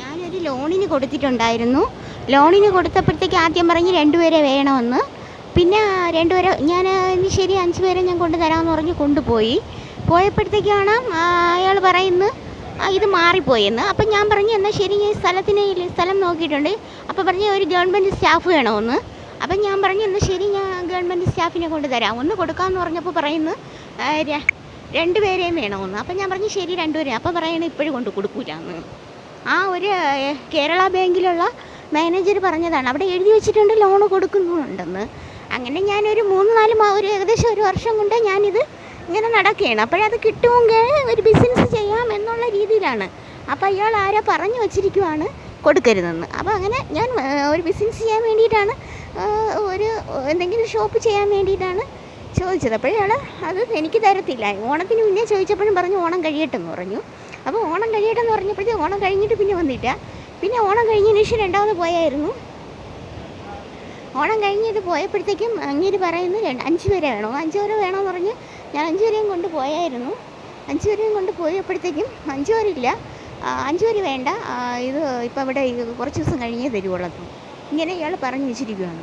ഞാനൊരു ലോണിന് കൊടുത്തിട്ടുണ്ടായിരുന്നു. ലോണിന് കൊടുത്തപ്പോഴത്തേക്ക് ആദ്യം പറഞ്ഞ് 2 പേരെ വേണമെന്ന്. പിന്നെ 2 പേരെ ഞാൻ ശരി 5 പേരെ ഞാൻ കൊണ്ടുതരാമെന്ന് പറഞ്ഞ് കൊണ്ടുപോയി. പോയപ്പോഴത്തേക്കാണ് അയാൾ പറയുന്നു ഇത് മാറിപ്പോയെന്ന്. അപ്പം ഞാൻ പറഞ്ഞു എന്നാൽ ശരി ഞാൻ സ്ഥലം നോക്കിയിട്ടുണ്ട്. അപ്പോൾ പറഞ്ഞ് ഒരു ഗവൺമെൻറ് സ്റ്റാഫ് വേണമെന്ന്. അപ്പം ഞാൻ പറഞ്ഞു എന്നാൽ ശരി ഞാൻ ഗവൺമെൻറ് സ്റ്റാഫിനെ കൊണ്ടുതരാം. ഒന്ന് കൊടുക്കാമെന്ന് പറഞ്ഞപ്പോൾ പറയുന്നു 2 പേരെയും വേണമെന്ന്. അപ്പം ഞാൻ പറഞ്ഞു ശരി 2 പേരെ. അപ്പോൾ പറയുന്നത് ഇപ്പോഴും കൊണ്ട് കൊടുക്കൂലെന്ന്. ആ ഒരു കേരള ബാങ്കിലുള്ള മാനേജർ പറഞ്ഞതാണ്. അവിടെ എഴുതി വെച്ചിട്ടുണ്ട് ലോണ് കൊടുക്കുന്നുണ്ടെന്ന്. അങ്ങനെ ഞാനൊരു 3-4 ഒരു ഏകദേശം 1 വർഷം കൊണ്ട് ഞാനിത് ഇങ്ങനെ നടക്കുകയാണ്. അപ്പോഴത് കിട്ടുമെങ്കിൽ ഒരു ബിസിനസ് ചെയ്യാം എന്നുള്ള രീതിയിലാണ്. അപ്പോൾ അയാൾ ആരോ പറഞ്ഞു വച്ചിരിക്കുവാണ് കൊടുക്കരുതെന്ന്. അപ്പോൾ അങ്ങനെ ഞാൻ ഒരു ബിസിനസ് ചെയ്യാൻ വേണ്ടിയിട്ടാണ് ഒരു എന്തെങ്കിലും ഷോപ്പ് ചെയ്യാൻ വേണ്ടിയിട്ടാണ് ചോദിച്ചത്. അപ്പോഴയാൾ അത് എനിക്ക് തരത്തില്ല. ഓണത്തിന് മുന്നേ ചോദിച്ചപ്പോഴും പറഞ്ഞു ഓണം കഴിയട്ടെന്ന് പറഞ്ഞു. അപ്പോൾ ഓണം കഴിയട്ടെന്ന് പറഞ്ഞപ്പോഴത്തേക്ക് ഓണം കഴിഞ്ഞിട്ട് പിന്നെ വന്നില്ല. പിന്നെ ഓണം കഴിഞ്ഞതിന് ശേഷം 2ാമത് പോയായിരുന്നു. ഓണം കഴിഞ്ഞിട്ട് പോയപ്പോഴത്തേക്കും അങ്ങേര് പറയുന്നു 5 പേരെ വേണോ, 5 പേരെ വേണമെന്ന് പറഞ്ഞ് ഞാൻ 5 പേരെയും കൊണ്ട് പോയായിരുന്നു. 5 പേരെയും കൊണ്ട് പോയപ്പോഴത്തേക്കും 5 പേരില്ല, 5 പേര് വേണ്ട, ഇത് ഇപ്പോൾ ഇവിടെ കുറച്ച് ദിവസം കഴിഞ്ഞേ തരുവുള്ളൂ. ഇങ്ങനെ ഇയാൾ പറഞ്ഞു വെച്ചിരിക്കുകയാണ്.